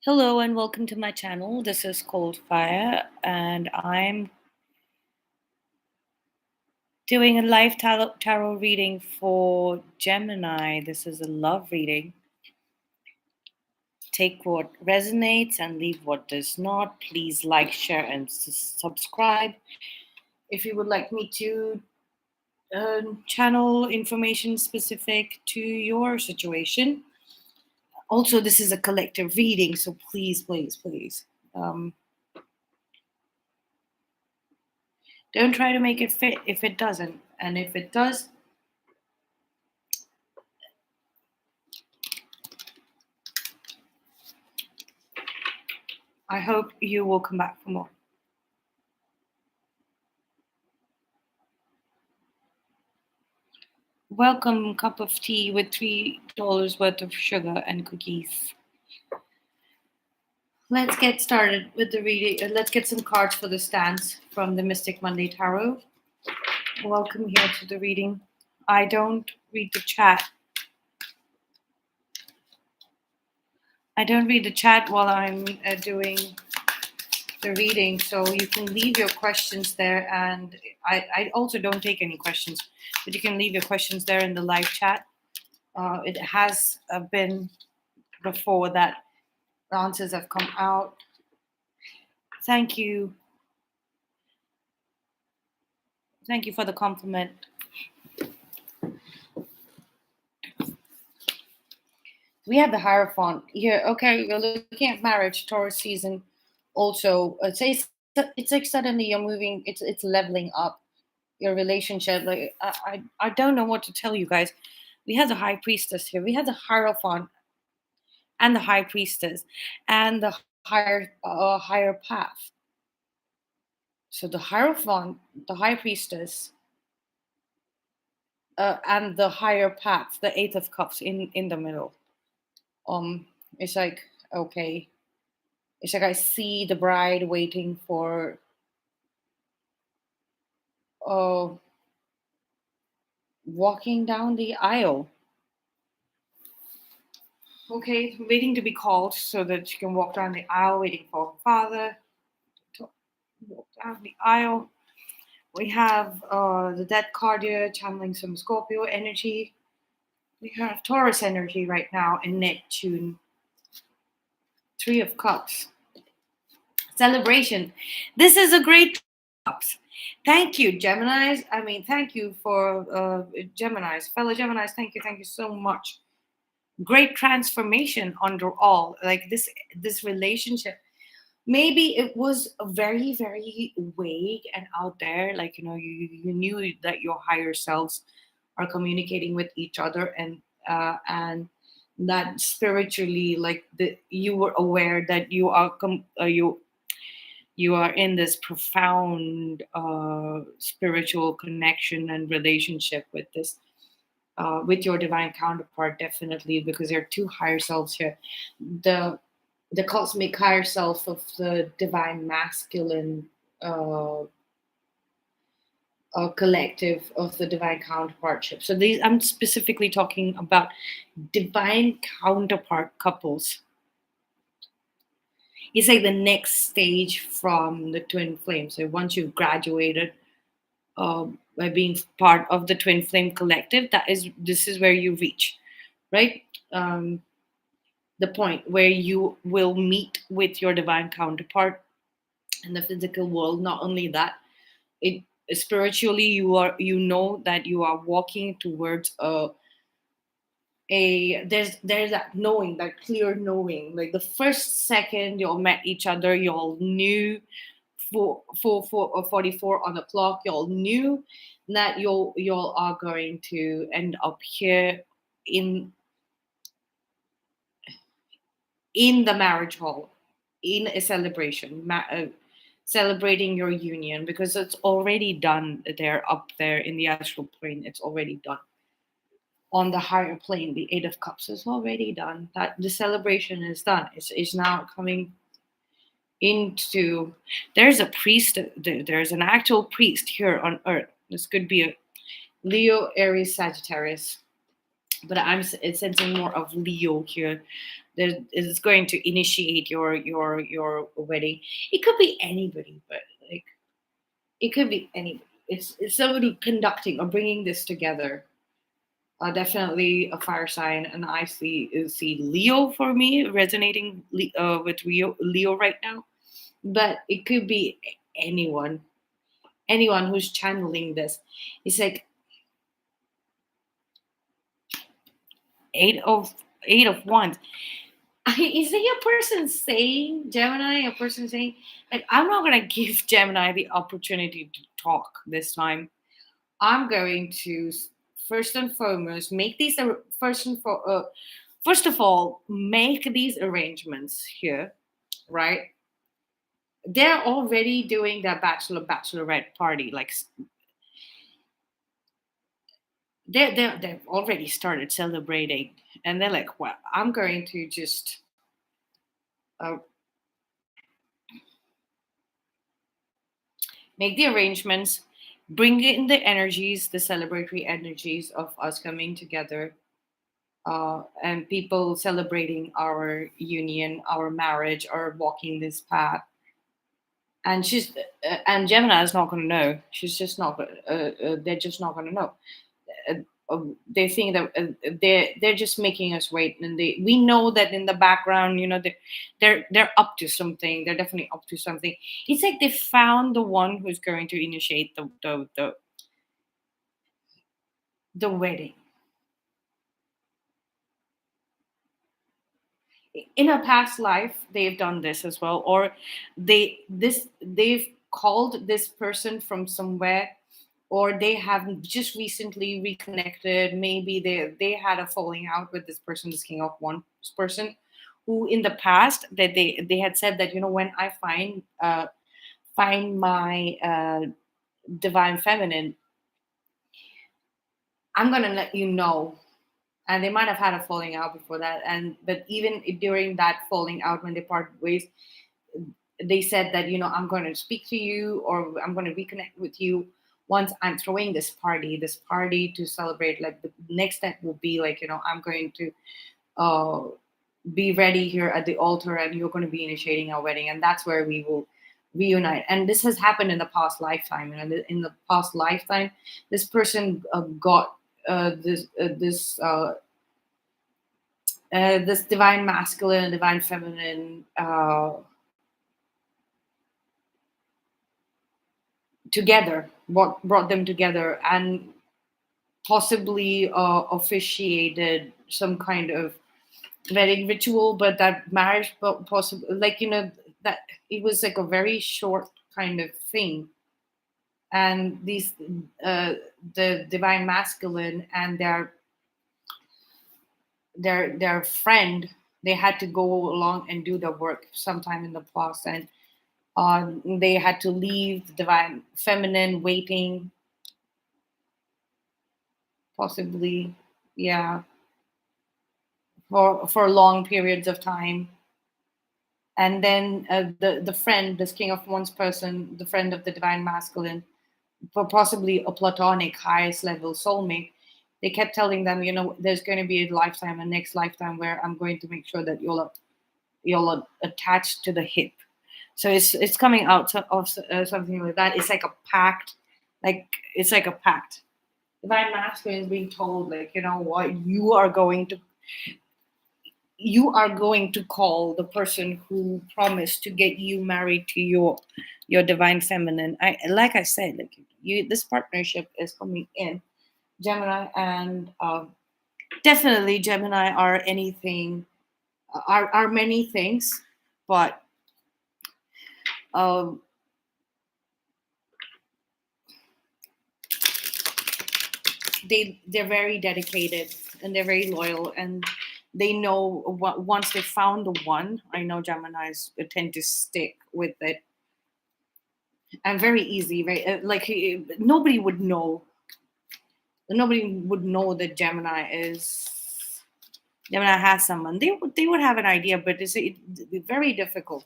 Hello and welcome to my channel. This is Cold Fire, and I'm doing a live tarot reading for Gemini. This is a love reading. Take what resonates and leave what does not. Please like, share, and subscribe. If you would like me to channel information specific to your situation. Also, this is a collective reading, so please. Don't try to make it fit if it doesn't. And if it does, I hope you will come back for more. Welcome cup of tea with $3 worth of sugar and cookies. Let's get started with the reading. Let's get some cards for the stance from the Mystic Monday Tarot. Welcome here to the reading. I don't read the chat. While I'm doing the reading, so you can leave your questions there, and I also don't take any questions, but you can leave your questions there in the live chat. It has been before that the answers have come out. Thank you for the compliment. We have the Hierophant here. Okay, we're looking at marriage, Taurus season. Also, it's like suddenly you're moving. It's leveling up your relationship. Like I don't know what to tell you guys. We have the High Priestess here. We have the Hierophant and the High Priestess and the higher path. So the Hierophant, the High Priestess, and the higher path, the Eight of Cups in the middle. It's like, okay, it's like I see the bride waiting for walking down the aisle. Okay, waiting to be called so that she can walk down the aisle, waiting for her father to walk down the aisle. We have the Death card here, channeling some Scorpio energy. We have Taurus energy right now and Neptune. Three of Cups. Celebration. This is a great cups. Thank you, Geminis. Thank you for Geminis, fellow Geminis. Thank you so much. Great transformation under all. Like this relationship. Maybe it was very, very vague and out there. Like you knew that your higher selves are communicating with each other, and that spiritually, like you were aware that you are you are in this profound spiritual connection and relationship with this with your divine counterpart, definitely, because there are two higher selves here. The cosmic higher self of the divine masculine collective of the divine counterpartship. So these, I'm specifically talking about divine counterpart couples. It's like the next stage from the twin flame. So once you've graduated by being part of the twin flame collective, this is where you reach, right? The point where you will meet with your divine counterpart in the physical world. Not only that, it spiritually you know that you are walking towards there's that knowing, that clear knowing. Like the first second y'all met each other, y'all knew 44 on the clock, y'all knew that y'all are going to end up here in the marriage hall, in a celebration, celebrating your union, because it's already done there, up there in the astral plane. It's already done. On the higher plane, the Eight of Cups is already done. That the celebration is done. It's now coming into. There's a priest. There's an actual priest here on Earth. This could be a Leo, Aries, Sagittarius. but it's sensing more of Leo here. That is going to initiate your wedding. It could be anybody, but like it could be anybody. It's somebody conducting or bringing this together. Definitely a fire sign, and I see Leo for me resonating with Leo right now. But it could be anyone who's channeling this. It's like eight of eight of wands. Is it a person saying Gemini? A person saying like I'm not gonna give Gemini the opportunity to talk this time. I'm going to first and foremost make these first of all make these arrangements here, right? They're already doing their bachelorette party, like they've already started celebrating, and they're like, well, I'm going to just uh, make the arrangements, bring in the energies, the celebratory energies of us coming together, and people celebrating our union, our marriage, or walking this path. And Gemini is not going to know. She's just not. They're just not going to know. Uh, they think that they're just making us wait, and we know that in the background, they're up to something. They're definitely up to something. It's like they found the one who's going to initiate the wedding. In a past life they've done this as well, or they've called this person from somewhere, or they have just recently reconnected. Maybe they had a falling out with this person, this king of one person, who in the past that they had said that when I find my divine feminine, I'm gonna let you know. And they might have had a falling out before that, and but even during that falling out, when they parted ways, they said that I'm going to speak to you, or I'm going to reconnect with you once I'm throwing this party to celebrate. Like the next step will be like I'm going to uh, be ready here at the altar, and you're going to be initiating our wedding, and that's where we will reunite. And this has happened in the past lifetime. In the past lifetime, this person got this divine masculine and divine feminine together, brought them together, and possibly officiated some kind of wedding ritual. But that marriage, possible, like that it was like a very short kind of thing. And these the divine masculine and their friend, they had to go along and do the work sometime in the past, and they had to leave the divine feminine waiting, possibly, yeah, for long periods of time. And then the friend, this king of one's person, the friend of the divine masculine, for possibly a platonic highest level soulmate, they kept telling them, there's going to be a next lifetime where I'm going to make sure that you'll attached to the hip. So it's coming out of something like that. It's like a pact, like it's like a pact. Divine masculine is being told, like, what, you are going to call the person who promised to get you married to your divine feminine. Like I said, like, this partnership is coming in Gemini, and definitely Gemini are many things, but um, they're very dedicated, and they're very loyal, and they know what, once they found the one. I know Geminis tend to stick with it, and very easy, very like nobody would know that Gemini has someone. They would have an idea, but it's very difficult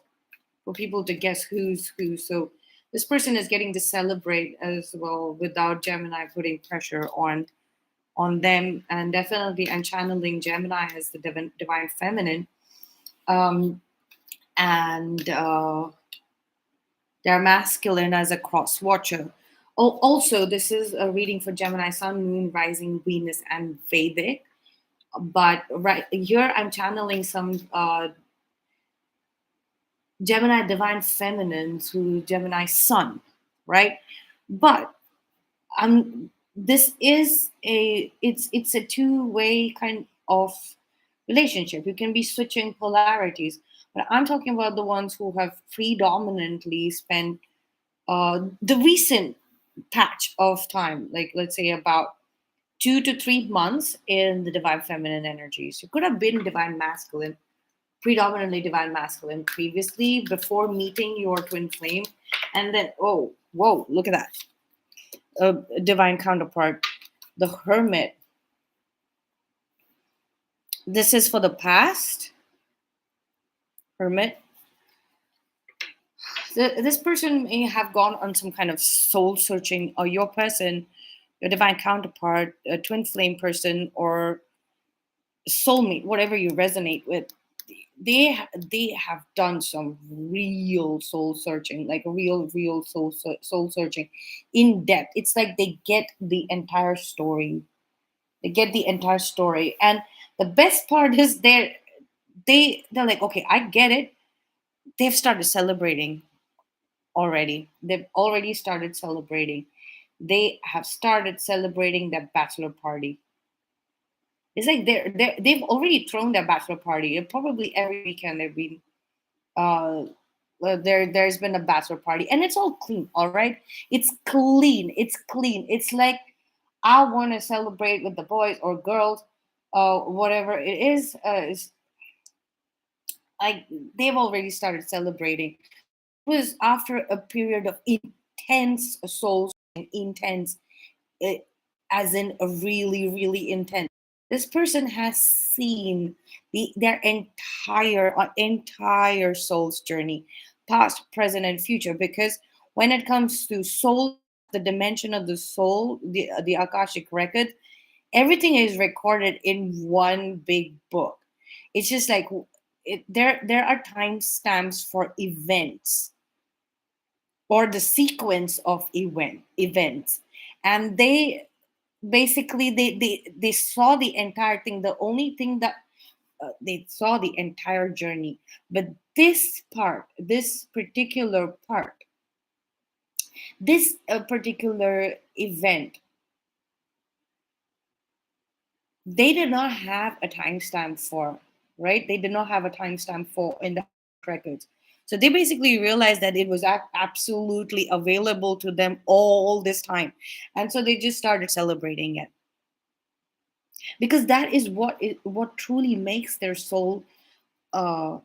for people to guess who's who. So this person is getting to celebrate as well without Gemini putting pressure on them. And definitely, I'm channeling Gemini as the divine feminine. Um, and They're masculine as a cross watcher. Also, this is a reading for Gemini, Sun, Moon, Rising, Venus, and Vedic. But right here, I'm channeling some Gemini divine feminine to Gemini Sun, right? But this is it's a two-way kind of relationship. You can be switching polarities, but I'm talking about the ones who have predominantly spent the recent patch of time, like let's say about 2 to 3 months in the divine feminine energies. You could have been divine masculine, predominantly divine masculine previously before meeting your twin flame, and then oh, whoa, look at that, divine counterpart, the hermit. This is for the past, hermit. This person may have gone on some kind of soul searching, or your person, your divine counterpart, a twin flame person, or soulmate, whatever you resonate with. They have done some real soul searching, like real soul searching, in depth. It's like they get the entire story. They get the entire story, and the best part is they're like, okay, I get it. They've started celebrating already. They've already started celebrating. They have started celebrating their bachelor party. It's like they've already thrown their bachelor party. And probably every weekend they've been uh there's been a bachelor party, and it's all clean. All right, it's clean. It's clean. It's like I want to celebrate with the boys or girls, whatever it is. It's like they've already started celebrating. But it was after a period of intense soul and intense, uh, as in a really intense. This person has seen their entire soul's journey, past, present, and future. Because when it comes to soul, the dimension of the soul, the akashic record, everything is recorded in one big book. It's just like there are timestamps for events or the sequence of events, and they saw the entire thing. The only thing that they saw the entire journey, but this particular part, this particular event, they did not have a timestamp for, right? They did not have a timestamp for in the records. So they basically realized that it was absolutely available to them all this time, and so they just started celebrating it, because that is what truly makes their soul uh,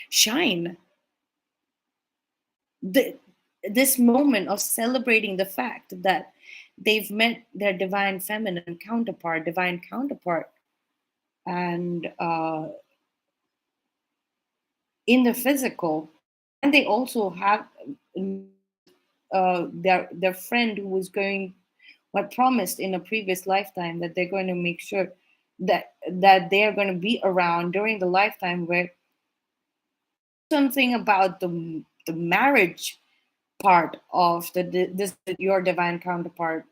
shine. This moment of celebrating the fact that they've met their divine counterpart, and in the physical, and they also have their friend who was going, what promised in a previous lifetime that they're going to make sure that they're going to be around during the lifetime, where something about the marriage part of this your divine counterpart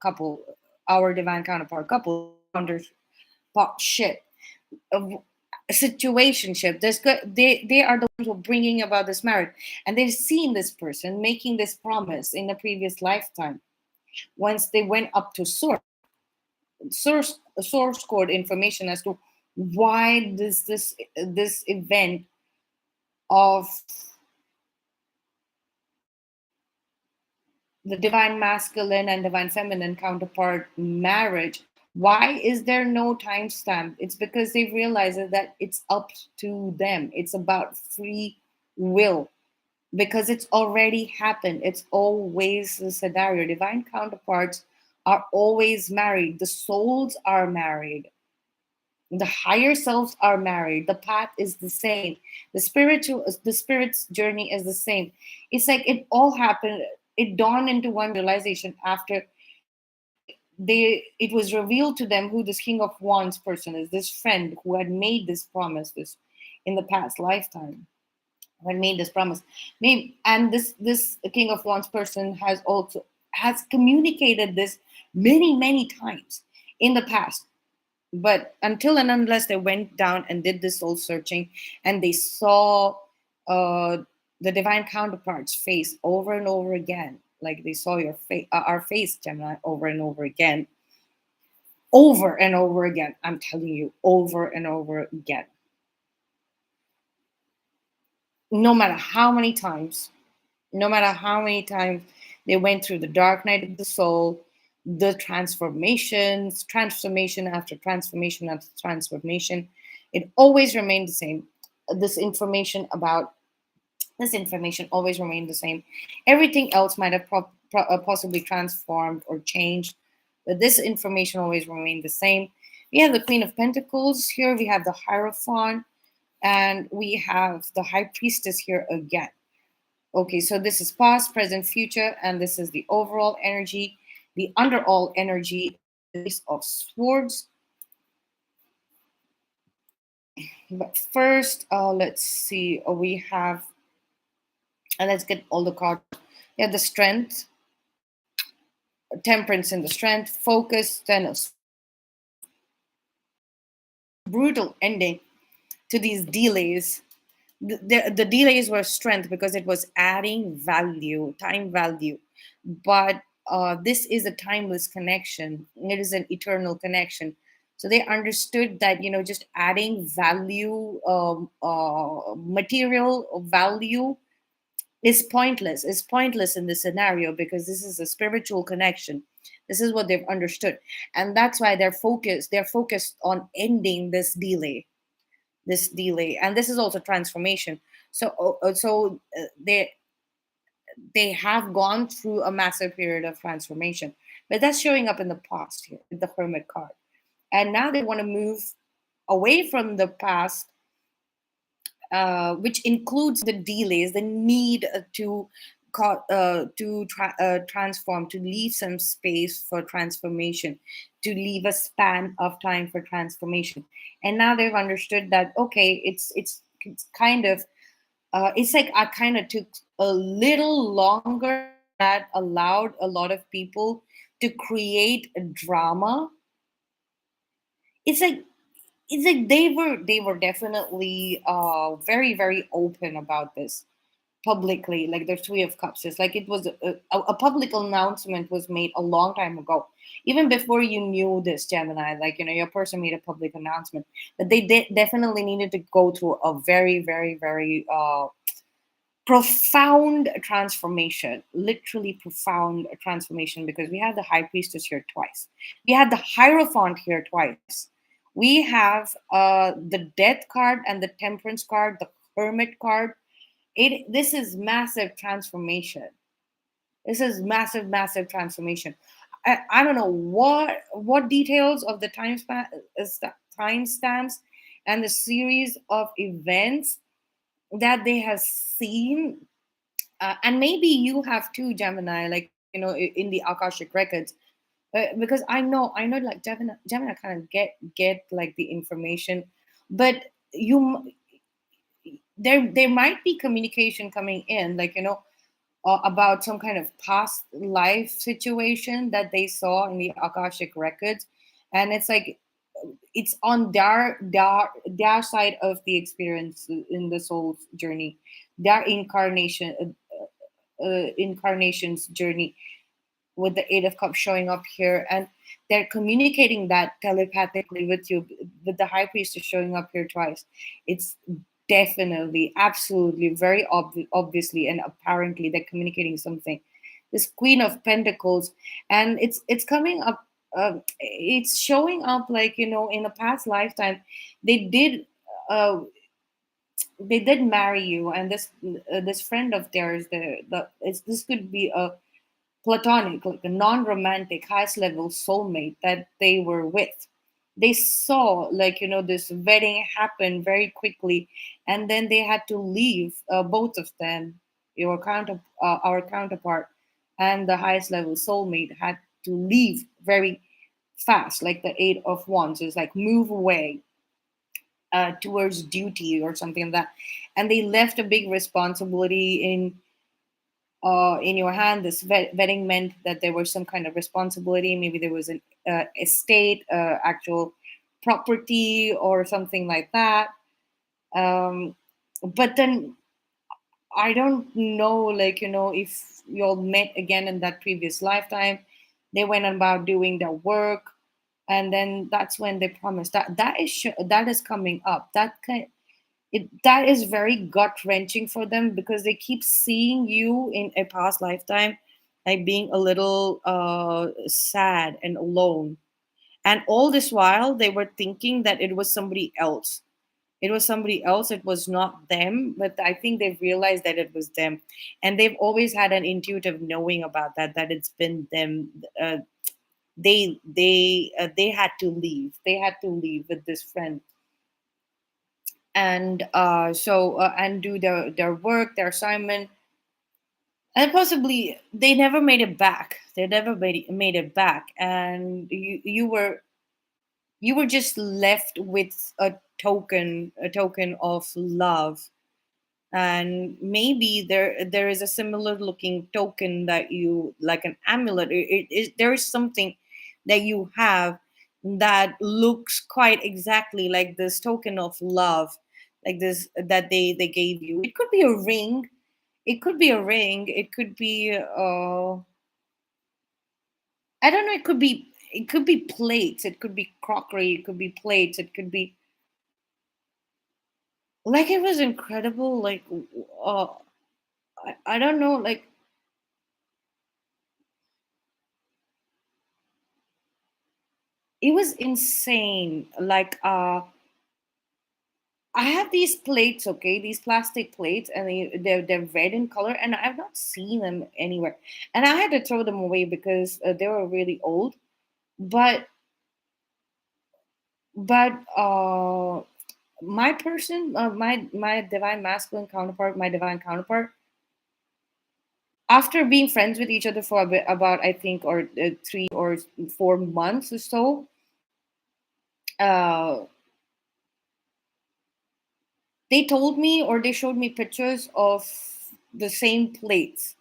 couple, our divine counterpart couple, ship, uh, situationship. They are the ones who are bringing about this marriage, and they've seen this person making this promise in a previous lifetime. Once they went up to source code information as to why this event of the divine masculine and divine feminine counterpart marriage, why is there no timestamp? It's because they realize that it's up to them. It's about free will, because it's already happened. It's always the scenario. Divine counterparts are always married. The souls are married. The higher selves are married. The path is the same. The spirit's journey is the same. It's like it all happened. It dawned into one realization after it was revealed to them who this King of Wands person is, this friend who had made this promise this in the past lifetime, who had made this promise. Maybe, and this King of Wands person has communicated this many times in the past. But until and unless they went down and did this soul searching, and they saw uh, the divine counterparts face over and over again, like they saw our face, Gemini, over and over again, over and over again. I'm telling you, over and over again. No matter how many times, no matter how many times they went through the dark night of the soul, the transformations, transformation after transformation after transformation, it always remained the same. This information about this information always remained the same. Everything else might have possibly transformed or changed, but this information always remained the same. We have the Queen of Pentacles here, we have the Hierophant, and we have the High Priestess here again. Okay, so this is past, present, future, and this is the overall energy. The underall energy is of Swords. But first, let's see. We have, and let's get all the cards. Yeah, the Strength, Temperance in the Strength, Focus, then a brutal ending to these delays. The delays were strength because it was adding value, time value. But this is a timeless connection. It is an eternal connection. So they understood that, just adding value, material value is pointless. Is pointless in this scenario because this is a spiritual connection. This is what they've understood, and that's why they're focused on ending this delay, and this is also transformation. So they have gone through a massive period of transformation, but that's showing up in the past here with the Hermit card, and now they want to move away from the past, which includes the delays, the need to transform, to leave some space for transformation, to leave a span of time for transformation. And now they've understood that, okay, it's kind of it's like I kind of took a little longer, that allowed a lot of people to create a drama. It's like they were definitely very open about this publicly. Like the Three of Cups, it's like it was a public announcement was made a long time ago, even before you knew this, Gemini. Like, your person made a public announcement that they definitely needed to go through a very profound transformation, literally profound transformation, because we have the High Priestess here twice, we had the Hierophant here twice, we have the Death card and the Temperance card, the Hermit card. This is massive transformation. This is massive transformation. I don't know what details of the timestamps and the series of events that they have seen, and maybe you have too, Gemini. Like, in the Akashic records, because I know, like Gemini kind of get like the information, but you there might be communication coming in, like, about some kind of past life situation that they saw in the Akashic records, and it's like it's on their side of the experience in the soul's journey, their incarnation's journey, with the Eight of Cups showing up here, and they're communicating that telepathically with you, with the High Priestess showing up here twice. It's definitely, absolutely, very obviously and apparently they're communicating something. This Queen of Pentacles, and it's coming up. It's showing up like, in a past lifetime, they did. They did marry you, and this friend of theirs, this could be a platonic, like a non-romantic, highest level soulmate that they were with. They saw, like, this wedding happen very quickly, and then they had to leave. Both of them, our counterpart and the highest level soulmate, had to leave very. fast, like the Eight of Wands is like move away towards duty or something like that. And they left a big responsibility in your hand. This wedding meant that there was some kind of responsibility. Maybe there was an estate, actual property, or something like that. Um, but then I don't know, like, if you all met again in that previous lifetime. They went about doing their work, and then that's when they promised that is coming up. That is very gut wrenching for them, because they keep seeing you in a past lifetime like being a little sad and alone, and all this while they were thinking that it was somebody else. It was not them, but I think they've realized that it was them, and they've always had an intuitive knowing about that it's been them. They had to leave. They had to leave with this friend, and and do their work, their assignment, and possibly they never made it back. They never made it back, and you were just left with a token of love. And maybe there is a similar looking token that you like, an amulet. There is something that you have that looks quite exactly like this token of love, like this, that they gave you. It could be a ring. It could be I don't know. It could be plates. It could be crockery. It could be plates. It could be, like, it was incredible. Like, uh, I don't know. Like, it was insane. Like, I have these plates, okay, these plastic plates, and they're red in color, and I've not seen them anywhere. And I had to throw them away because they were really old. But but my divine masculine counterpart, my divine counterpart, after being friends with each other for a bit, about, I think, or 3 or 4 months or so, uh, they told me, or they showed me pictures of the same plates.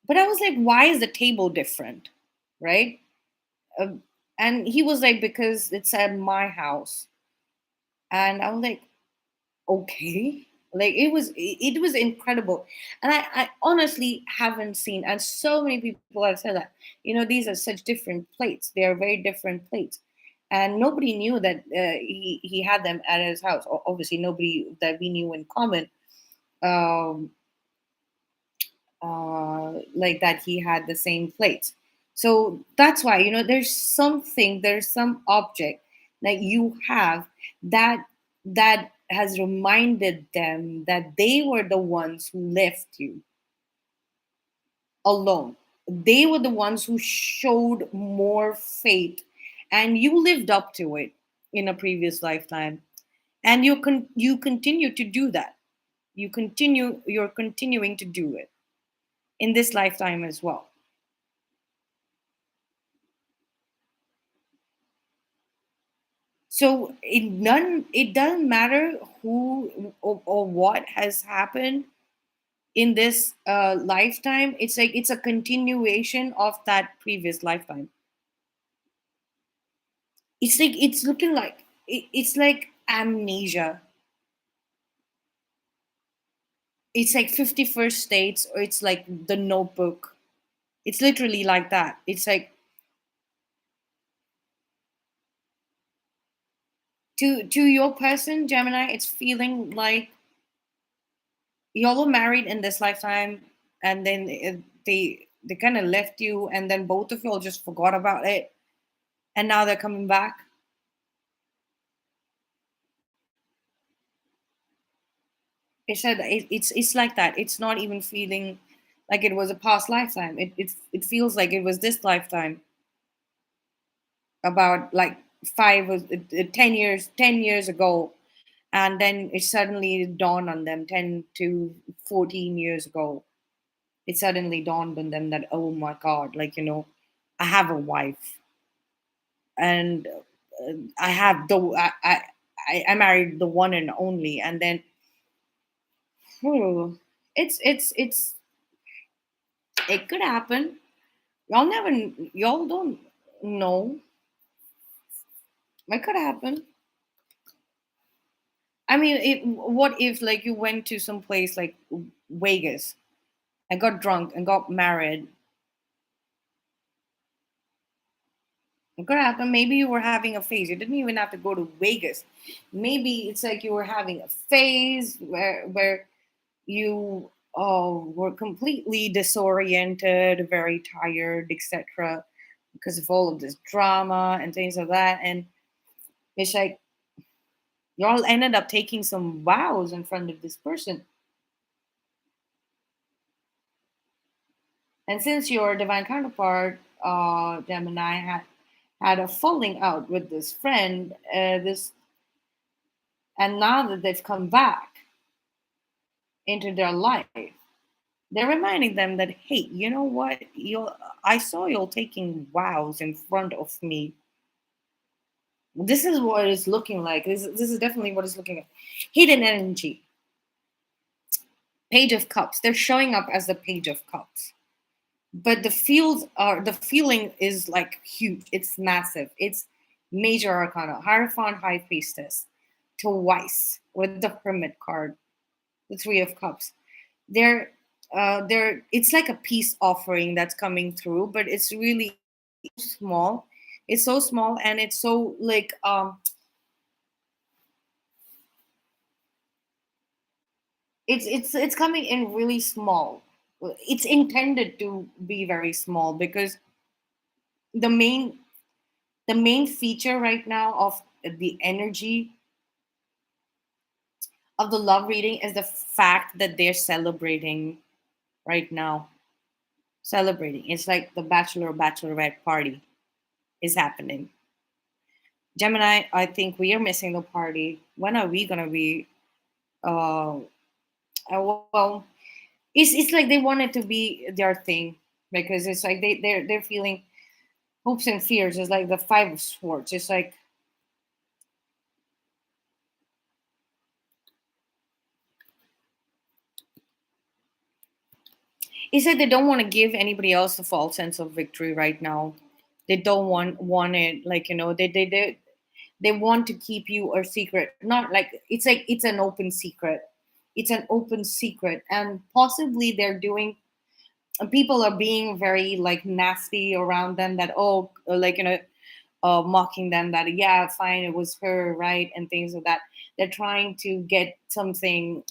But I was like, why is the table different? Right? Um, and he was like, because it's at my house. And I was like, okay. Like, it was incredible. And I honestly haven't seen, and so many people have said that, these are such different plates. They are very different plates. And nobody knew that he had them at his house. Obviously, nobody that we knew in common. Um, like that he had the same plate. So that's why, there's some object that you have that has reminded them that they were the ones who left you alone. They were the ones who showed more faith, and you lived up to it in a previous lifetime, and you continue to do that. You're continuing to do it in this lifetime as well. So it doesn't matter who or what has happened in this lifetime. It's like it's a continuation of that previous lifetime. It's like it's looking like it's like amnesia. It's like 51st States, or it's like the Notebook. It's literally like that. It's like, to your person, Gemini, it's feeling like y'all were married in this lifetime, and then they kind of left you, and then both of y'all just forgot about it, and now they're coming back. It said it's like that. It's not even feeling like it was a past lifetime. It feels like it was this lifetime, about like 10 years ago. And then it suddenly dawned on them, 10 to 14 years ago. It suddenly dawned on them that, oh my god, like, I have a wife. and I have the I married the one and only, and then hmm, it's it could happen. Y'all never, y'all don't know. It could happen. I mean, what if like you went to some place like Vegas and got drunk and got married? It could happen. Maybe you were having a phase. You didn't even have to go to Vegas. Maybe it's like you were having a phase where you were completely disoriented, very tired, etc., because of all of this drama and things like that. And it's like y'all ended up taking some vows in front of this person. And since your divine counterpart, Gemini, had a falling out with this friend, and now that they've come back into their life, they're reminding them that, hey, you know what? I saw you taking vows in front of me. This is what it's looking like. This is definitely what it's looking like. Hidden energy, Page of Cups. They're showing up as the Page of Cups, but the feeling is like huge. It's massive. It's major arcana, Hierophant, High Priestess, twice with the Hermit card, the Three of Cups. They're it's like a peace offering that's coming through, but it's really small. It's so small, and it's so like it's coming in really small. It's intended to be very small because the main the main feature right now of the energy of the love reading is the fact that they're celebrating right now. Celebrating. It's like the bachelor or bachelorette party is happening. Gemini, I think we are missing the party. When are we gonna be? Uh, well, it's like they want it to be their thing because it's like they're feeling hopes and fears. It's like the Five of Swords. It's like it's like they don't want to give anybody else a false sense of victory right now. They don't want it like they want to keep you a secret. Not like it's an open secret. It's an open secret, and possibly they're doing people are being very like nasty around them that like mocking them that yeah fine it was her right and things like that. They're trying to get something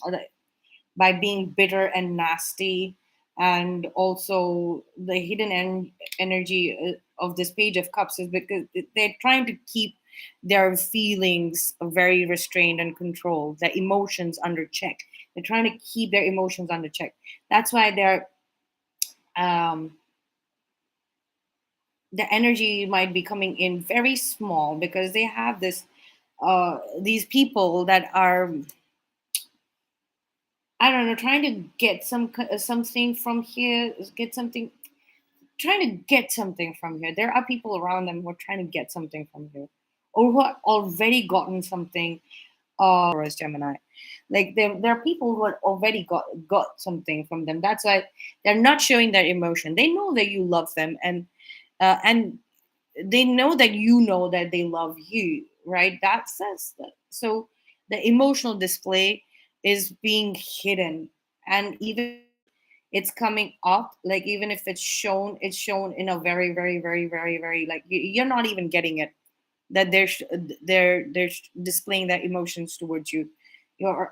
by being bitter and nasty, and also the energy of this Page of Cups is because they're trying to keep their feelings very restrained and controlled, their emotions under check. They're trying to keep their emotions under check. That's why they're um, the energy might be coming in very small because they have these people that are I don't know trying to get something from here, get something, trying to get something from here. There are people around them who are trying to get something from here, or who have already gotten something. As Gemini, like there are people who have already got something from them. That's why they're not showing their emotion. They know that you love them, and they know that you know that they love you, right? That says that. So the emotional display is being hidden, and even it's coming up, like even if it's shown in a very very very very very like you're not even getting it, that they're displaying their emotions towards you.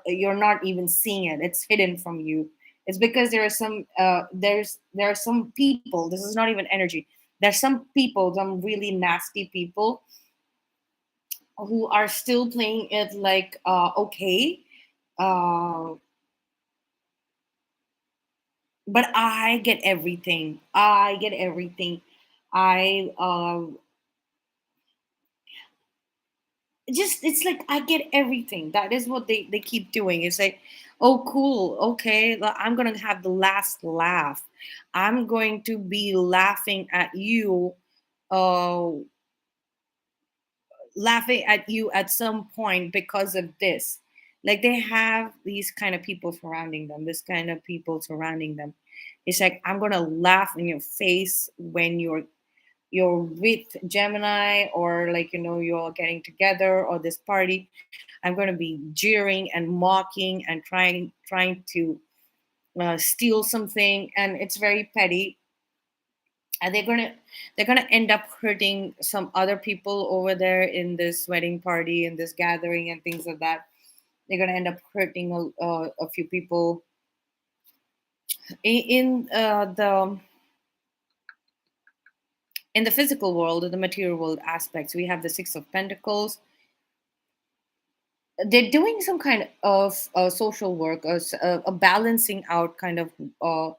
You're not even seeing it. It's hidden from you. It's because there are some there are some people, this is not even energy, there's some people, some really nasty people who are still playing it like okay, uh but I get everything, I get everything. I just it's like I get everything. That is what they keep doing. It's like, oh cool, okay, I'm gonna have the last laugh. I'm going to be laughing at you uh laughing at you at some point because of this. Like they have these kind of people surrounding them, this kind of people surrounding them. It's like I'm gonna laugh in your face when you're with Gemini, or like you're getting together, or this party. I'm gonna be jeering and mocking and trying to steal something, and it's very petty. And they're gonna end up hurting some other people over there in this wedding party, in this gathering, and things like that. They're gonna end up hurting a few people in the physical world, or the material world aspects. We have the Six of Pentacles. They're doing some kind of social work, or a balancing out kind of uh,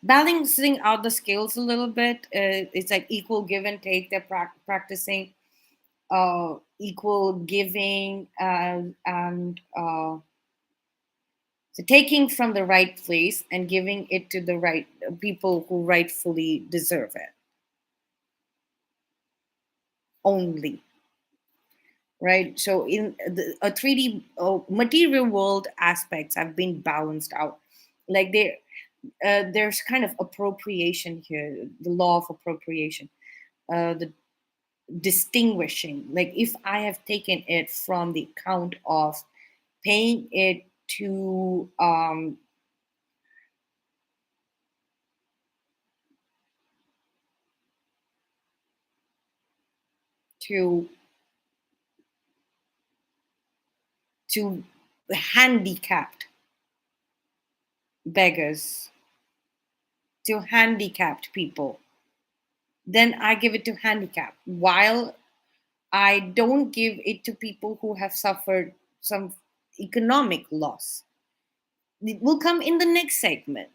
balancing out the scales a little bit. It's like equal give and take. They're practicing equal giving, and so taking from the right place and giving it to the right people who rightfully deserve it only. Right, so in a 3D material world aspects have been balanced out. Like there's kind of appropriation here, the law of appropriation, the distinguishing. Like if I have taken it from the account of paying it to to handicapped beggars, to handicapped people, then I give it to handicapped, while I don't give it to people who have suffered some economic loss. It will come in the next segment.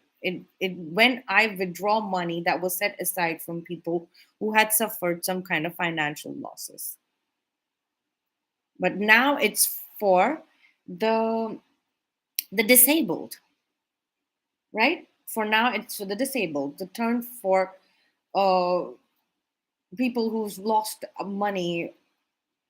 When I withdraw money that was set aside from people who had suffered some kind of financial losses. But now it's for the the disabled, right? For now, it's for the disabled. The turn for uh, people who've lost money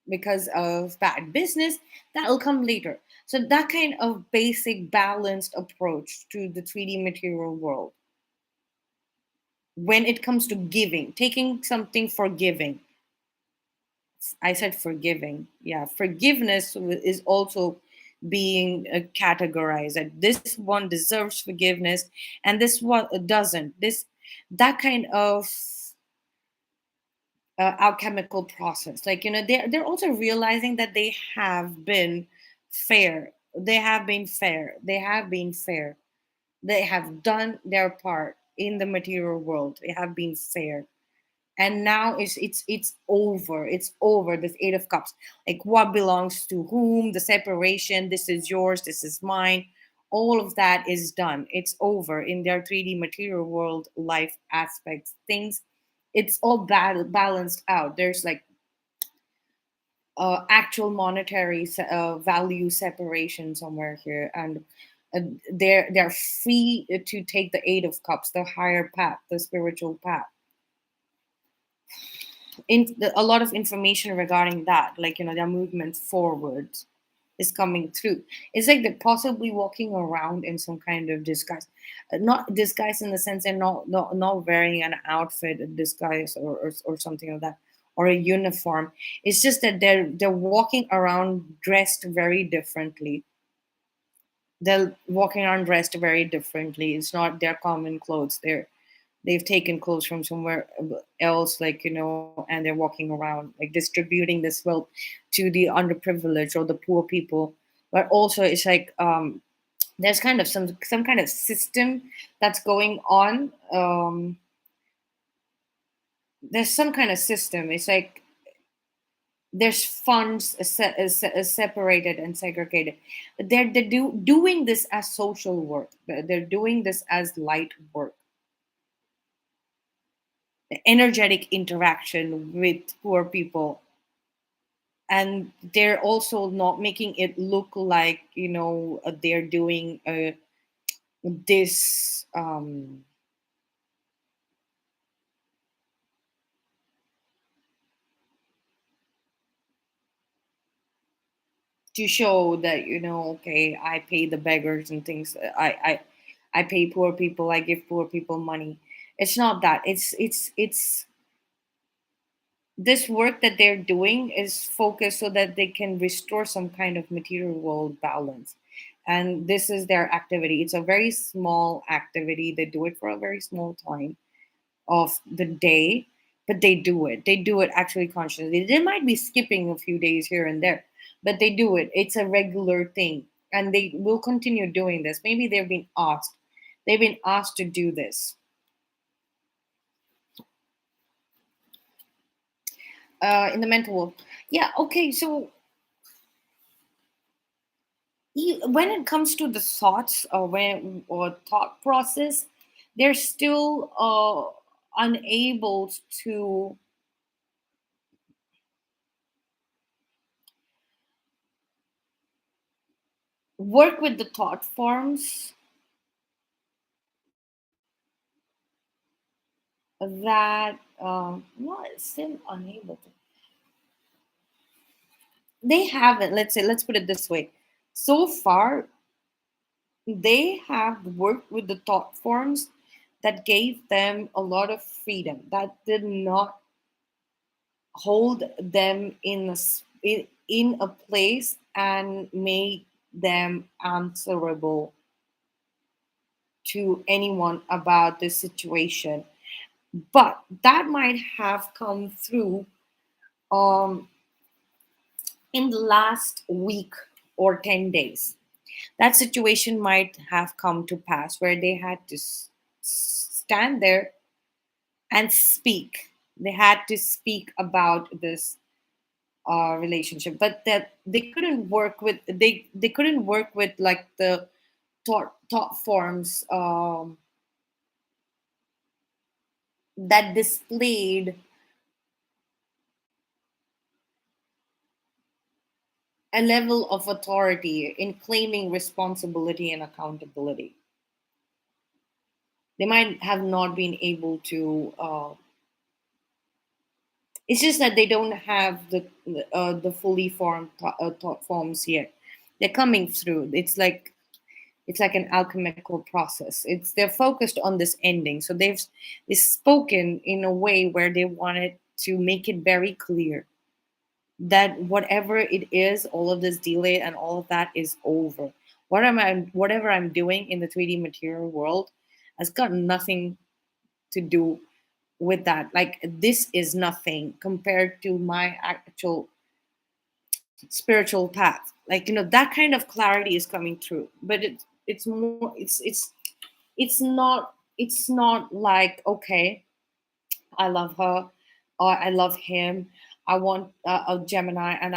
because of bad business, that will come later. So that kind of basic balanced approach to the 3D material world, when it comes to giving, taking something for giving. I said forgiving. Yeah, forgiveness is also being categorized that this one deserves forgiveness and this one doesn't. This that kind of alchemical process. Like they're also realizing that they have been fair. They have been fair. They have been fair. They have done their part in the material world. They have been fair, and now it's over. It's over. This Eight of Cups, like what belongs to whom, the separation. This is yours. This is mine. All of that is done. It's over in their 3D material world life aspects. Things, it's all balanced out. There's like actual monetary value separation somewhere here, and uh, they're free to take the Eight of Cups, the higher path, the spiritual path. A lot of information regarding that, like their movement forward is coming through. It's like they're possibly walking around in some kind of disguise. Not disguise in the sense they're not wearing an outfit, a disguise, or something like that, or a uniform. It's just that they're walking around dressed very differently. They're walking around dressed very differently. It's not their common clothes. They've taken clothes from somewhere else, like and they're walking around like distributing this wealth to the underprivileged or the poor people. But also it's like there's kind of some kind of system that's going on. There's some kind of system. It's like there's funds separated and segregated. They're doing this as social work. They're doing this as light work, energetic interaction with poor people. And they're also not making it look like they're doing this to show that, okay, I pay the beggars and things. I pay poor people, I give poor people money. It's not that. It's this work that they're doing is focused so that they can restore some kind of material world balance. And this is their activity. It's a very small activity. They do it for a very small time of the day, but they do it. They do it actually consciously. They might be skipping a few days here and there, but they do it. It's a regular thing. And they will continue doing this. Maybe they've been asked. They've been asked to do this. In the mental world. Yeah, okay. So when it comes to the thoughts or thought process, they're still unable to work with the thought forms that not still unable to. They haven't. Let's put it this way. So far, they have worked with the thought forms that gave them a lot of freedom. That did not hold them in a place and make them answerable to anyone about the situation. But that might have come through um, in the last week or 10 days. That situation might have come to pass where they had to stand there and speak. They had to speak about this relationship, but that they couldn't work with like the thought forms that displayed a level of authority in claiming responsibility and accountability. They might have not been able to. It's just that they don't have the fully formed thought forms yet. They're coming through. It's like an alchemical process. It's They're focused on this ending, so they've spoken in a way where they wanted to make it very clear that whatever it is, all of this delay and all of that is over. Whatever I'm doing in the 3D material world has got nothing to do with that. Like, this is nothing compared to my actual spiritual path. Like, that kind of clarity is coming through. But it's more it's not like, okay, I love her or I love him. I want a Gemini, and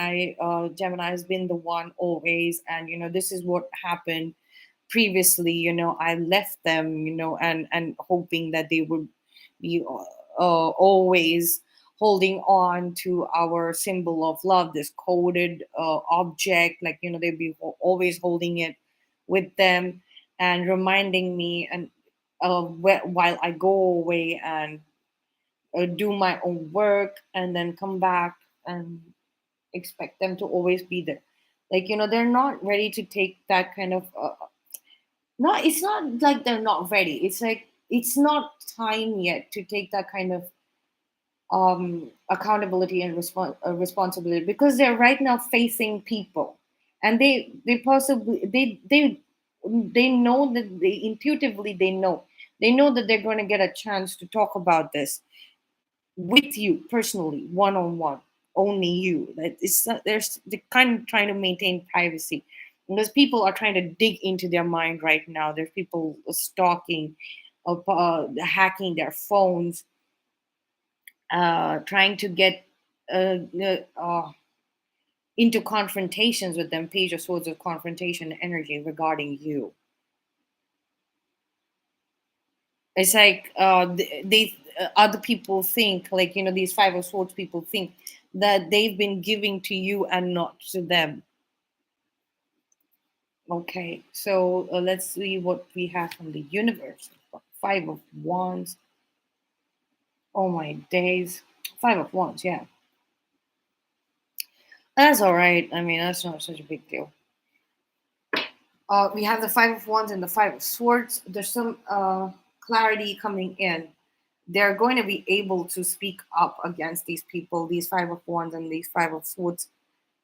Gemini has been the one always, and this is what happened previously. I left them, and hoping that they would be always holding on to our symbol of love, this coded object, like, they'd be always holding it with them and reminding me, and while I go away and do my own work and then come back and expect them to always be there. Like, they're not ready to take that kind of not it's not like they're not ready. It's like it's not time yet to take that kind of accountability and responsibility, because they're right now facing people, and they possibly they know that they intuitively they know that they're going to get a chance to talk about this with you personally, one on one, only you. That it's not, there's they're kind of trying to maintain privacy, because people are trying to dig into their mind right now. There's people stalking, hacking their phones, trying to get into confrontations with them, page of swords of confrontation energy regarding you. It's like they other people think, like, these five of swords people think that they've been giving to you and not to them. Okay, so let's see what we have from the universe. Five of Wands. Oh my days. Five of Wands, yeah. That's all right. I mean, that's not such a big deal. We have the Five of Wands and the Five of Swords. There's some clarity coming in. They're going to be able to speak up against these people, these Five of Wands and these Five of Swords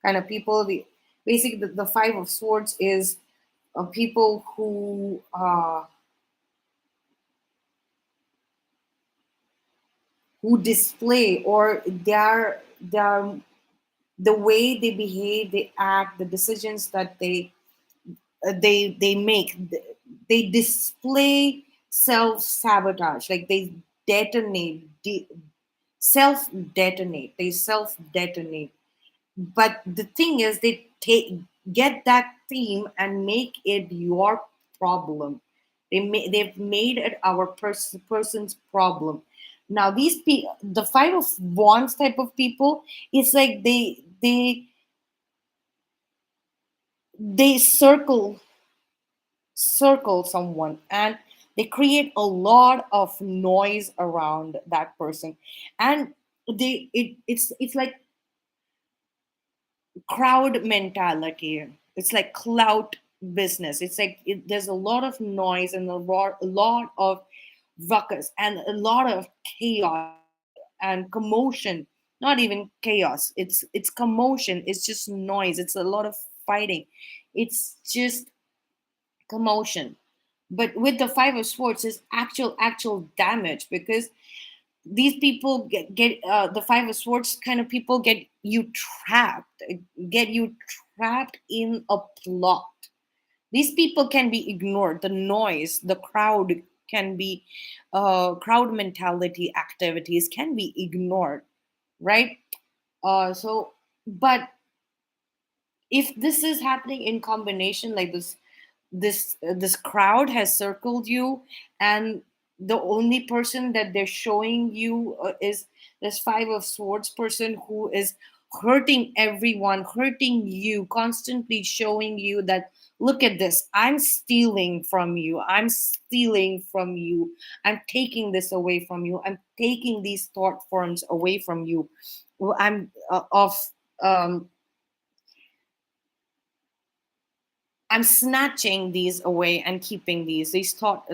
kind of people. Basically, the Five of Swords is people who display, or their the way they behave, they act, the decisions that they make, they display self sabotage, like they detonate, self detonate, they self detonate. But the thing is, they take get that theme and make it your problem. They've made it our person's problem. Now these people, the Five of Wands type of people, it's like they circle someone, and they create a lot of noise around that person. And it's like crowd mentality. It's like clout business. It's like there's a lot of noise and a lot of ruckus and a lot of chaos and commotion. Not even chaos. It's commotion. It's just noise. It's a lot of fighting. It's just commotion. But with the Five of Swords, is actual damage, because these people get the Five of Swords kind of people get you trapped in a plot. These people can be ignored. The noise, the crowd can be crowd mentality activities can be ignored, right? So, but if this is happening in combination, like this crowd has circled you, and the only person that they're showing you is this Five of Swords person, who is hurting everyone, hurting you, constantly showing you that, look at this, I'm stealing from you, I'm taking this away from you, I'm taking these thought forms away from you. I'm of um I'm snatching these away and keeping these thought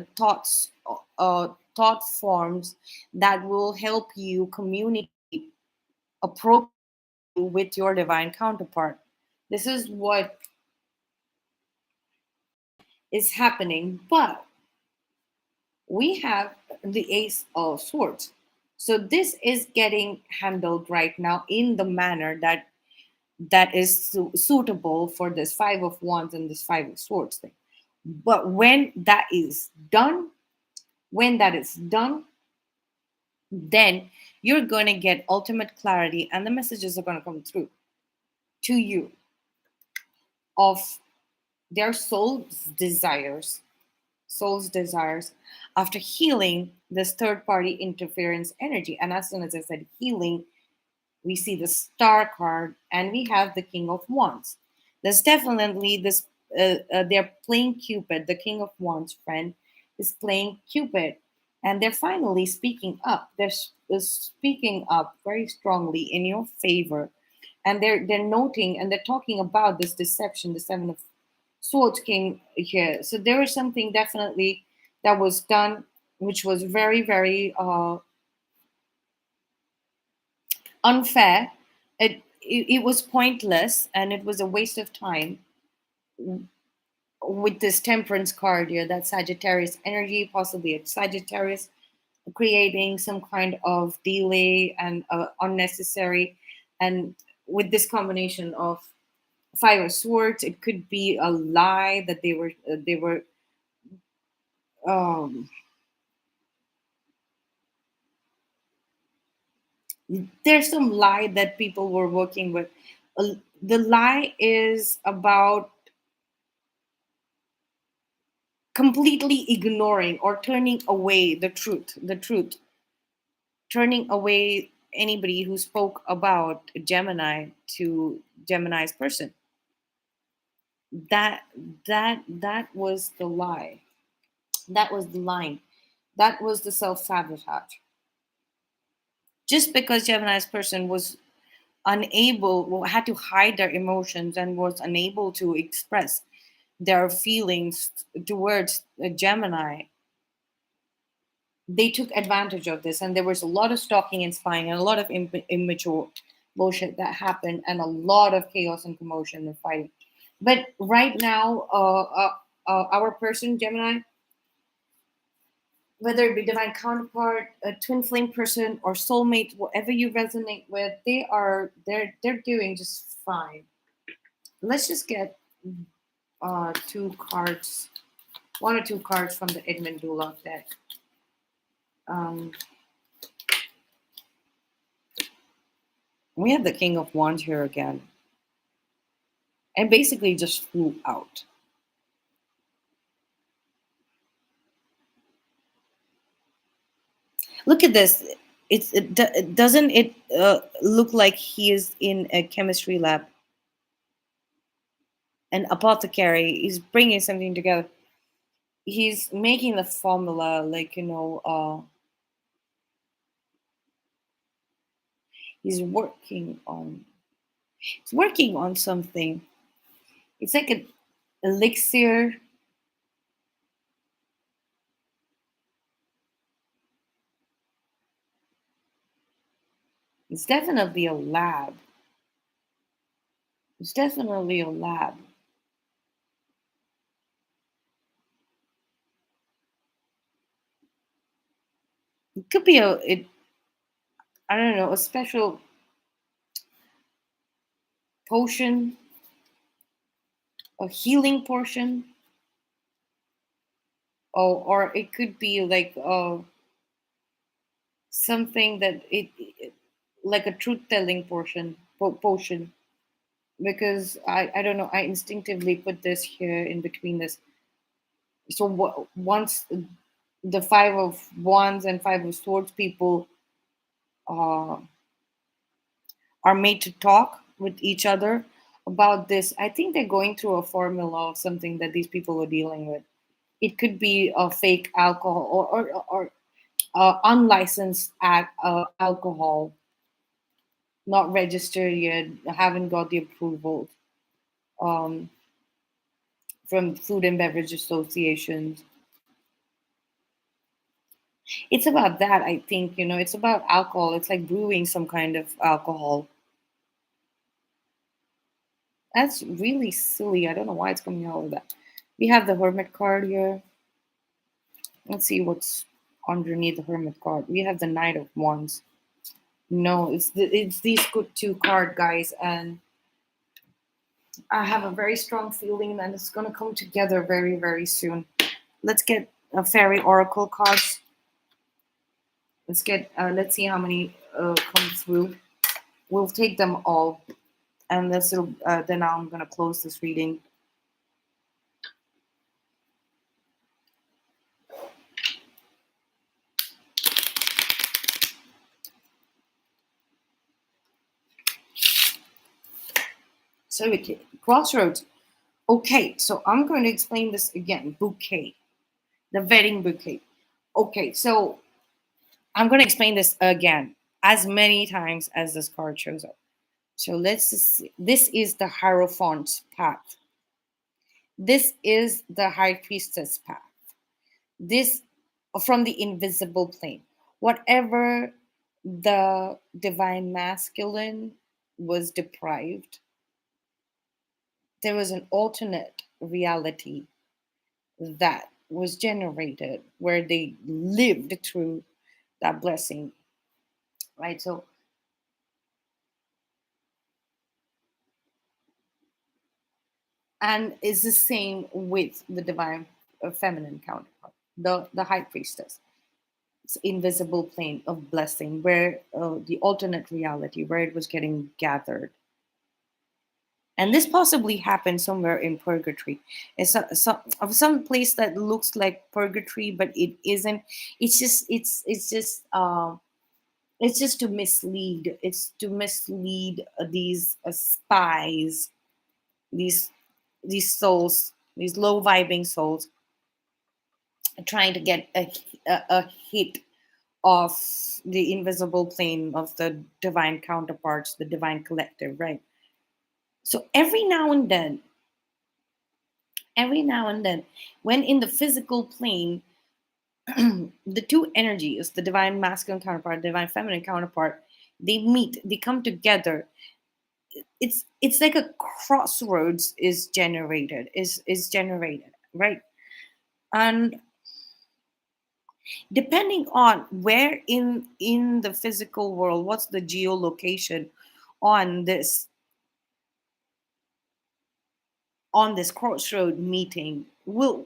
forms that will help you communicate appropriately with your divine counterpart. This is what is happening, but we have the Ace of Swords. So this is getting handled right now in the manner that is suitable for this Five of Wands and this Five of Swords thing. But when that is done, then you're going to get ultimate clarity, and the messages are going to come through to you of their soul's desires after healing this third party interference energy. And as soon as I said healing, we see the Star card, and we have the King of Wands. There's definitely this, they're playing Cupid. The King of Wands friend is playing Cupid, and they're finally speaking up. They're speaking up very strongly in your favor, and they're noting and they're talking about this deception. The Seven of Swords came here, so there is something definitely that was done, which was very, very unfair. It was pointless, and it was a waste of time with this Temperance card here, that Sagittarius energy, possibly a Sagittarius, creating some kind of delay and unnecessary. And with this combination of Five of Swords, it could be a lie that they were um, there's some lie that people were working with. The lie is about completely ignoring or turning away the truth, turning away anybody who spoke about Gemini to Gemini's person. that that was the lie. That was the line. That was the self-sabotage. Just because Gemini's person was unable, well, had to hide their emotions and was unable to express their feelings towards a Gemini, they took advantage of this, and there was a lot of stalking and spying and a lot of immature bullshit that happened, and a lot of chaos and commotion and fighting. But right now, our person Gemini, whether it be divine counterpart, a twin flame person, or soulmate, whatever you resonate with, they're doing just fine. Let's just get two cards, one or two cards from the Edmund Dulac deck. Um, we have the King of Wands here again, and basically just flew out. Look at this. Doesn't it look like he is in a chemistry lab, an apothecary? He's bringing something together. He's making the formula, like, he's working on he's working on something. It's like an elixir. It's definitely a lab. It's definitely a lab. It could be I don't know, a special potion, a healing potion, or it could be like something that like a truth telling portion potion, because I don't know, I instinctively put this here in between this. So once the five of wands and five of swords people uh, are made to talk with each other about this, I think they're going through a formula of something that these people are dealing with. It could be a fake alcohol, or unlicensed alcohol, not registered yet, haven't got the approval um, from food and beverage associations. It's about that, I think. It's about alcohol. It's like brewing some kind of alcohol. That's really silly. I don't know why it's coming out with that. We have the Hermit card here. Let's see what's underneath the Hermit card. We have the Knight of Wands. No, it's these good two card guys, and I have a very strong feeling that it's gonna come together very very soon. Let's get a fairy oracle cards. Let's see how many come through. We'll take them all, and then I'm gonna close this reading. So okay, crossroads. Okay, so I'm going to explain this again. Bouquet, the wedding bouquet. Okay, so I'm going to explain this again as many times as this card shows up. So let's just see. This is the Hierophant path. This is the High Priestess path. This from the invisible plane. Whatever the divine masculine was deprived, there was an alternate reality that was generated where they lived through that blessing, right? So, and it's the same with the divine feminine counterpart, the high priestess. It's invisible plane of blessing where the alternate reality where it was getting gathered. And this possibly happened somewhere in purgatory. It's some place that looks like purgatory, but it isn't. It's just to mislead. It's to mislead these spies, these. these souls, these low vibing souls, trying to get a hit of the invisible plane of the divine counterparts, the divine collective, right? So every now and then, when in the physical plane, the two energies, the divine masculine counterpart, divine feminine counterpart, they meet, they come together. It's like a crossroads is generated, right? And depending on where in the physical world, what's the geolocation on this crossroad meeting, will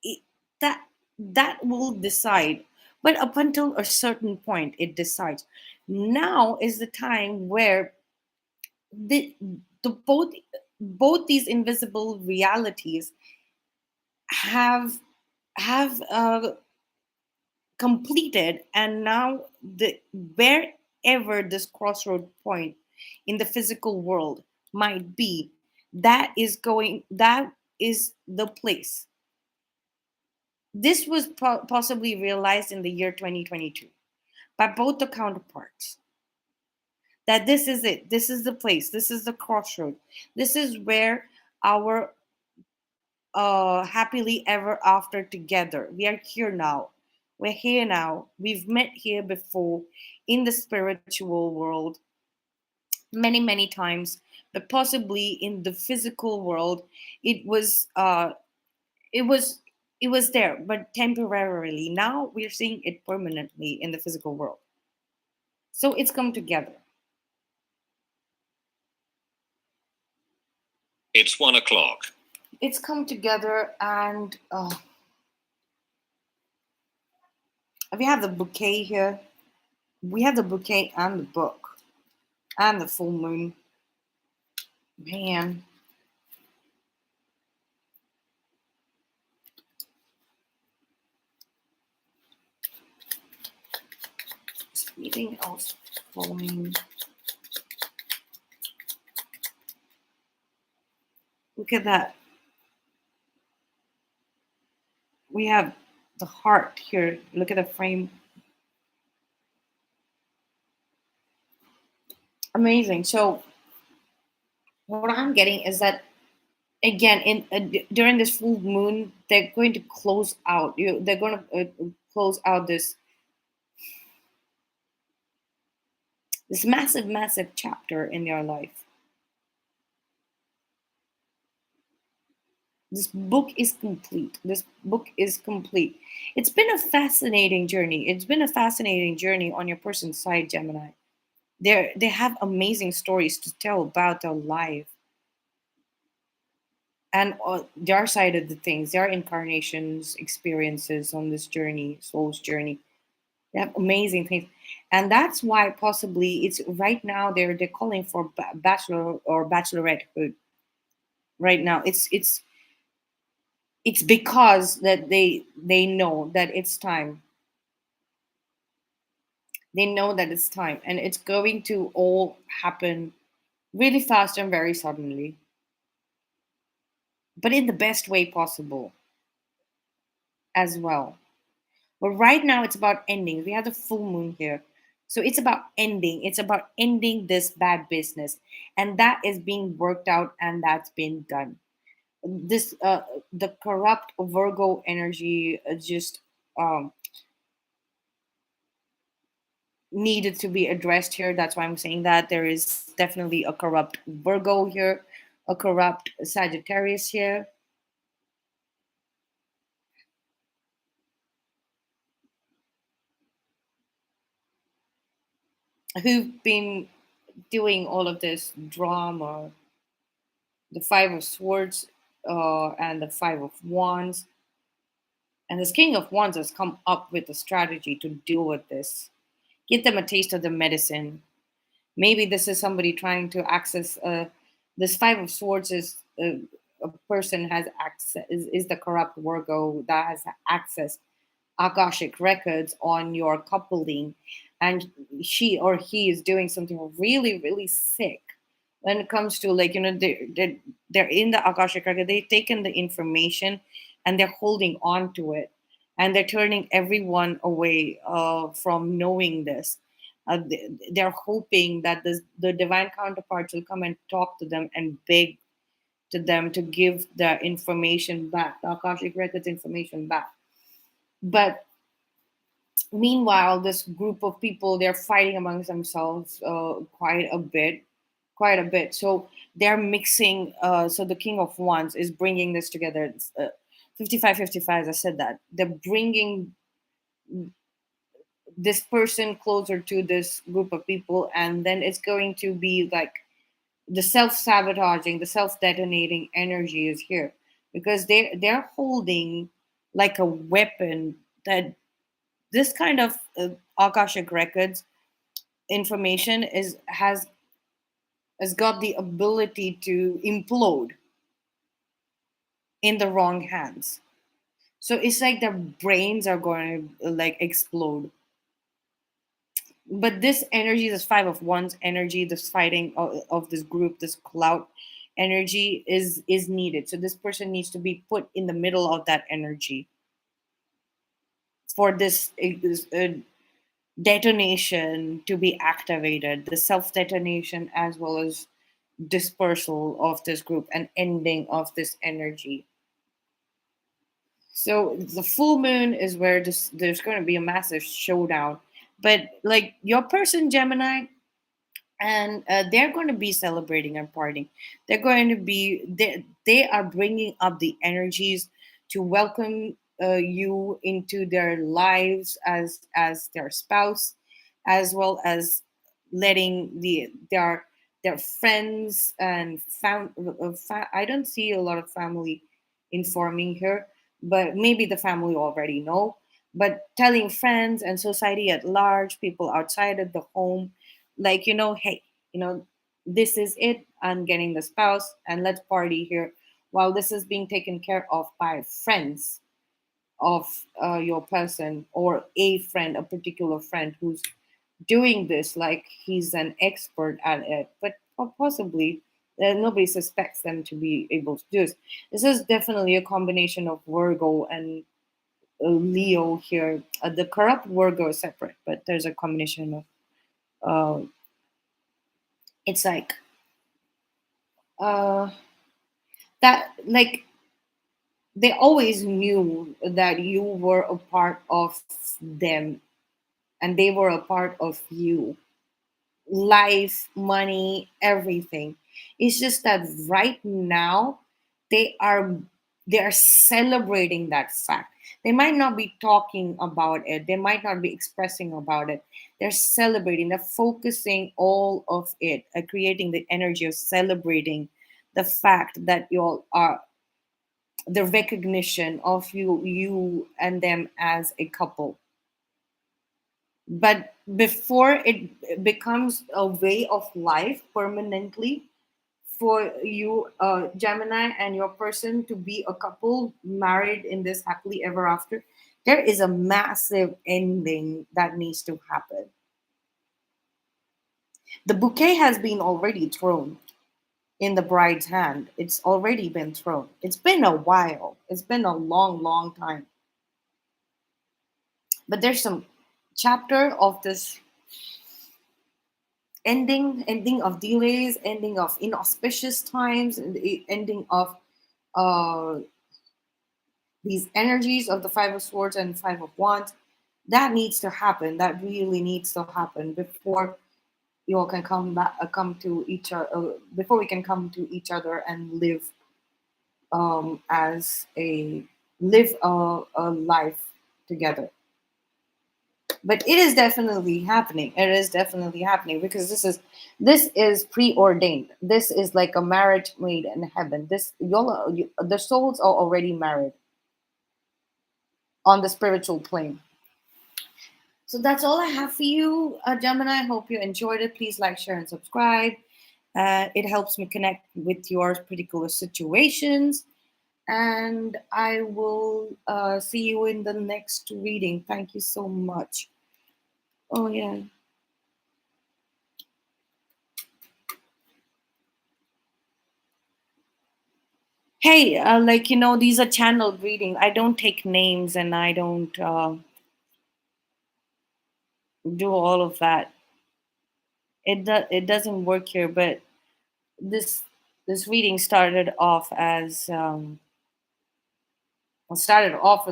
it, that that will decide. But up until a certain point it decides. Now is the time where the both these invisible realities have have completed, and now the wherever this crossroad point in the physical world might be, that is the place. This was possibly realized in the year 2022 by both the counterparts, that this is it, this is the place, this is the crossroad, this is where our happily ever after together. We are here now. We're here now. We've met here before in the spiritual world many, many times, but possibly in the physical world, it was uh, it was it was there, but temporarily. Now we're seeing it permanently in the physical world. So it's come together. It's 1 o'clock. It's come together, and we have the bouquet here. We have the bouquet and the book and the full moon. Man, is anything else flowing? Look at that. We have the heart here. Look at the frame. Amazing. So what I'm getting is that, again, in during this full moon, they're going to close out. They're going to close out this massive, massive chapter in your life. This book is complete. This book is complete. It's been a fascinating journey. It's been a fascinating journey on your person's side, Gemini. They have amazing stories to tell about their life and their side of the things, their incarnations, experiences on this journey, soul's journey. They have amazing things, and that's why possibly it's right now they're calling for bachelor or bachelorettehood. Right now, it's because that they know that it's time. They know that it's time, and it's going to all happen really fast and very suddenly, but in the best way possible as well. But right now, it's about ending. We have the full moon here. So it's about ending. It's about ending this bad business. And that is being worked out, and that's been done. This the corrupt Virgo energy just um needed to be addressed here. That's why I'm saying that there is definitely a corrupt Virgo here, a corrupt Sagittarius here, who've been doing all of this drama. The Five of Swords and the Five of Wands. And this King of Wands has come up with a strategy to deal with this. Give them a taste of the medicine. Maybe this is somebody trying to access. This Five of Swords is a person has access, is the corrupt Virgo that has access Akashic records on your coupling, and she or he is doing something really, really sick when it comes to, like, they're in the Akashic record. They've taken the information and they're holding on to it, and they're turning everyone away from knowing this. They're hoping that the divine counterparts will come and talk to them and beg to them to give the information back, the Akashic records information back. But meanwhile, this group of people, they're fighting amongst themselves quite a bit. So they're mixing. So the King of Wands is bringing this together. It's, 55, as I said, that they're bringing this person closer to this group of people, and then it's going to be like the self-sabotaging, the self-detonating energy is here, because they're holding like a weapon, that this kind of Akashic records information is has got the ability to implode in the wrong hands. So it's like their brains are going to like explode. But this energy, this Five of Wands energy, this fighting of this group, this cloud energy is needed. So this person needs to be put in the middle of that energy for this detonation to be activated, the self detonation as well as dispersal of this group and ending of this energy. So the full moon is where there's going to be a massive showdown. But like your person, Gemini, and they're going to be celebrating and partying. They're going to be they are bringing up the energies to welcome you into their lives as their spouse, as well as letting their friends and I don't see a lot of family informing her, but maybe the family already know, but telling friends and society at large, people outside of the home, like, hey, this is it. I'm getting the spouse, and let's party here while this is being taken care of by friends of your person, or a friend, a particular friend who's doing this like he's an expert at it, but possibly nobody suspects them to be able to do this. This is definitely a combination of Virgo and Leo here. The corrupt Virgo is separate, but there's a combination of it's like uh, that, like, they always knew that you were a part of them and they were a part of you. Life, money, everything. It's just that right now they are they are celebrating that fact. They might not be talking about it. They might not be expressing about it. They're celebrating. They're focusing all of it, creating the energy of celebrating the fact that you all are, the recognition of you and them as a couple. But before it becomes a way of life permanently for you, Gemini, and your person to be a couple married in this happily ever after, there is a massive ending that needs to happen. The bouquet has been already thrown in the bride's hand. It's already been thrown. It's been a while. It's been a long, long time. But there's some chapter of this ending of delays, ending of inauspicious times, and the ending of uh, these energies of the Five of Swords and Five of Wands. That needs to happen. That really needs to happen before you all can come back, come to each other. Before we can come to each other and live as a live a life together. But it is definitely happening. It is definitely happening, because this is preordained. This is like a marriage made in heaven. The souls are already married on the spiritual plane. So that's all I have for you, Gemini. I hope you enjoyed it. Please like, share, and subscribe. It helps me connect with your particular situations. And I will see you in the next reading. Thank you so much. Oh, yeah. Hey, these are channeled reading. I don't take names and I don't do all of that. It doesn't work here. But this this reading started off with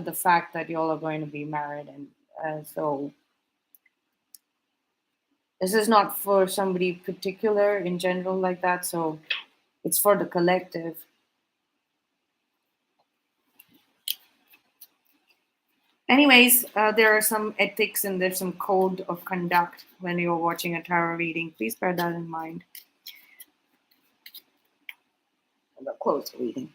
the fact that y'all are going to be married, and so this is not for somebody particular in general like that. So it's for the collective. Anyways, there are some ethics and there's some code of conduct when you're watching a tarot reading. Please bear that in mind. Close the reading.